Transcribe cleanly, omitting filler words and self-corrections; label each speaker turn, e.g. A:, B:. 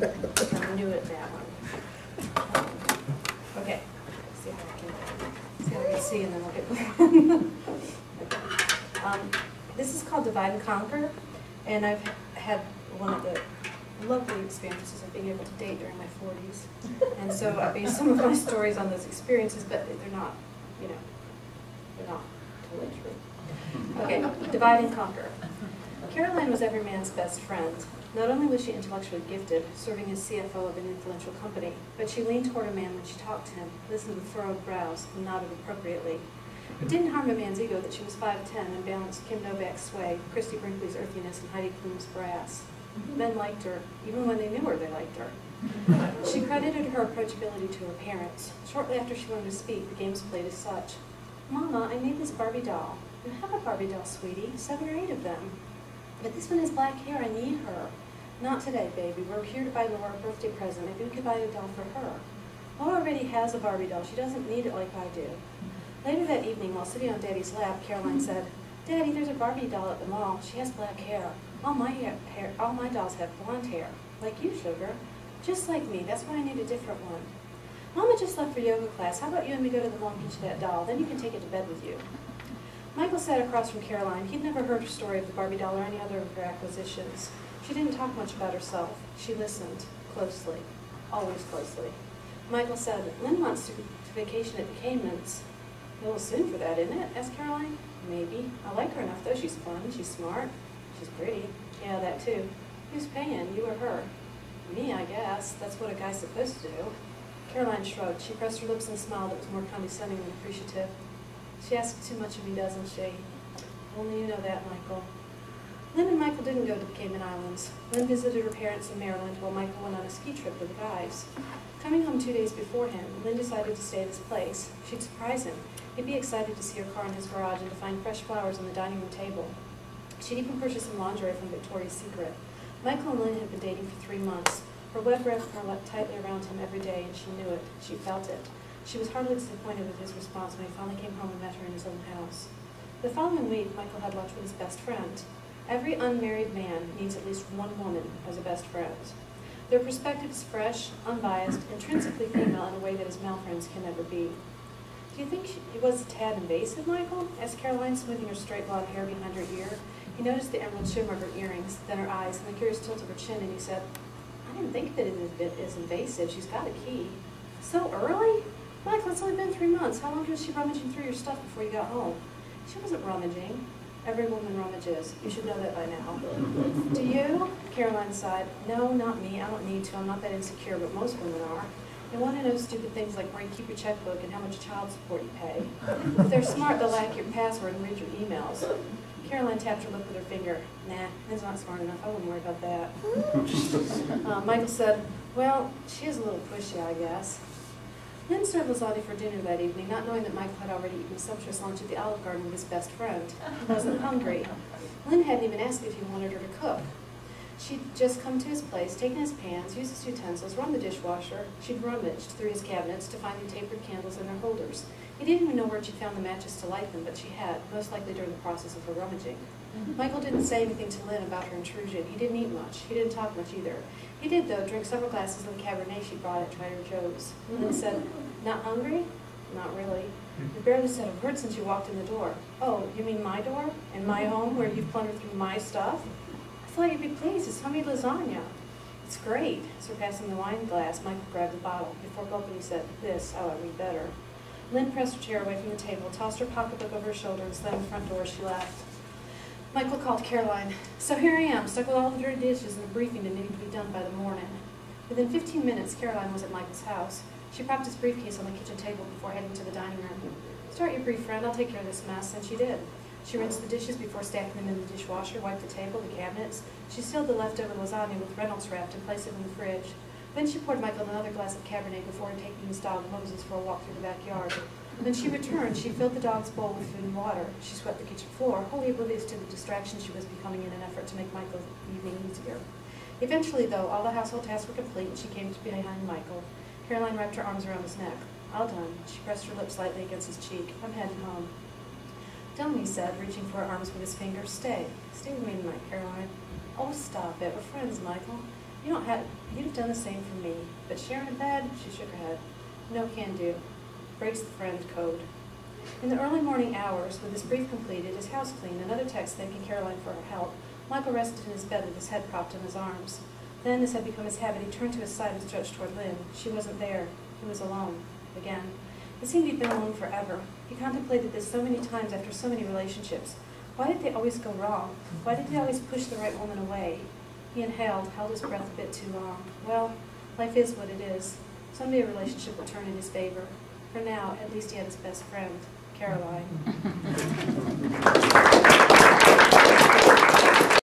A: I knew it, that one. Okay, see how I can see, and then we'll get going. This is called Divide and Conquer, and I've had one of the lovely experiences of being able to date during my 40s. And so I based some of my stories on those experiences, but they're not, you know, they're not totally true. Okay, Divide and Conquer. Caroline was every man's best friend. Not only was she intellectually gifted, serving as CFO of an influential company, but she leaned toward a man when she talked to him, listened with furrowed brows, and nodded appropriately. It didn't harm a man's ego that she was 5'10" and balanced Kim Novak's sway, Christy Brinkley's earthiness, and Heidi Klum's brass. Men liked her. Even when they knew her, they liked her. She credited her approachability to her parents. Shortly after she learned to speak, the games played as such. Mama, I made this Barbie doll. You have a Barbie doll, sweetie. 7 or 8 of them. But this one has black hair. I need her. Not today, baby. We're here to buy Laura a birthday present. Maybe we could buy a doll for her. Laura already has a Barbie doll. She doesn't need it like I do. Later that evening, while sitting on Daddy's lap, Caroline said, Daddy, there's a Barbie doll at the mall. She has black hair. All my dolls have blonde hair. Like you, sugar. Just like me. That's why I need a different one. Mama just left for yoga class. How about you and me go to the mall and get you that doll? Then you can take it to bed with you. Michael sat across from Caroline. He'd never heard her story of the Barbie doll or any other of her acquisitions. She didn't talk much about herself. She listened closely. Always closely. Michael said, Lynn wants to vacation at the Caymans. A little soon for that, isn't it? Asked Caroline. Maybe. I like her enough, though. She's fun. She's smart. She's pretty. Yeah, that too. Who's paying, you or her? Me, I guess. That's what a guy's supposed to do. Caroline shrugged. She pressed her lips and smiled that was more condescending than appreciative. She asks too much of me, doesn't she? Only you know that, Michael. Lynn and Michael didn't go to the Cayman Islands. Lynn visited her parents in Maryland while Michael went on a ski trip with the guys. Coming home 2 days beforehand, Lynn decided to stay at his place. She'd surprise him. He'd be excited to see her car in his garage and to find fresh flowers on the dining room table. She'd even purchased some lingerie from Victoria's Secret. Michael and Lynn had been dating for 3 months. Her web wrapped her tightly around him every day, and she knew it. She felt it. She was hardly disappointed with his response when he finally came home and met her in his own house. The following week, Michael had lunch with his best friend. Every unmarried man needs at least one woman as a best friend. Their perspective is fresh, unbiased, intrinsically female in a way that his male friends can never be. Do you think he was a tad invasive, Michael? Asked Caroline, smoothing her straight blonde hair behind her ear. He noticed the emerald shimmer of her earrings, then her eyes, and the curious tilt of her chin, and he said, I didn't think that it is invasive. She's got a key. So early? Michael, it's only been 3 months. How long was she rummaging through your stuff before you got home? She wasn't rummaging. Every woman rummages. You should know that by now. Do you? Caroline sighed. No, not me. I don't need to. I'm not that insecure, but most women are. They want to know stupid things like where you keep your checkbook and how much child support you pay. If they're smart, they'll hack your password and read your emails. Caroline tapped her lip with her finger. Nah, Lynn's not smart enough. I wouldn't worry about that. Michael said, well, she is a little pushy, I guess. Lynn served lasagna for dinner that evening, not knowing that Michael had already eaten a sumptuous lunch at the Olive Garden with his best friend. He wasn't hungry. Lynn hadn't even asked if he wanted her to cook. She'd just come to his place, taken his pans, used his utensils, run the dishwasher. She'd rummaged through his cabinets to find the tapered candles in their holders. He didn't even know where she'd found the matches to light them, but she had, most likely during the process of her rummaging. Michael didn't say anything to Lynn about her intrusion. He didn't eat much. He didn't talk much either. He did, though, drink several glasses of the Cabernet she brought at Trader Joe's. Lynn said, not hungry? Not really. You barely said a word since you walked in the door. Oh, you mean my door? And my home, where you've plundered through my stuff? I thought you'd be pleased. It's homemade lasagna. It's great. Surpassing the wine glass, Michael grabbed the bottle. Before gulping, he said, this, oh, I read better. Lynn pressed her chair away from the table, tossed her pocketbook over her shoulder, and slammed the front door as she left. Michael called Caroline. So here I am, stuck with all the dirty dishes and a briefing that needed to be done by the morning. Within 15 minutes, Caroline was at Michael's house. She propped his briefcase on the kitchen table before heading to the dining room. Start your brief, friend. I'll take care of this mess. And she did. She rinsed the dishes before stacking them in the dishwasher, wiped the table, the cabinets. She sealed the leftover lasagna with Reynolds wrapped and placed it in the fridge. Then she poured Michael another glass of Cabernet before taking his dog Moses for a walk through the backyard. When she returned, she filled the dog's bowl with food and water. She swept the kitchen floor, wholly oblivious to the distraction she was becoming in an effort to make Michael's evening easier. Eventually, though, all the household tasks were complete, and she came to behind Michael. Caroline wrapped her arms around his neck. All done. She pressed her lips lightly against his cheek. I'm heading home. Don't, he said, reaching for her arms with his fingers. Stay. Stay with me tonight, Caroline. Oh, stop it. We're friends, Michael. You'd have done the same for me. But sharing a bed, she shook her head. No can do. Breaks the friend code. In the early morning hours, with his brief completed, his house clean, another text thanking Caroline for her help, Michael rested in his bed with his head propped in his arms. Then, as had become his habit, he turned to his side and stretched toward Lynn. She wasn't there. He was alone. Again. It seemed he'd been alone forever. He contemplated this so many times after so many relationships. Why did they always go wrong? Why did they always push the right woman away? He inhaled, held his breath a bit too long. Well, life is what it is. Someday a relationship will turn in his favor. For now, at least he had his best friend, Caroline.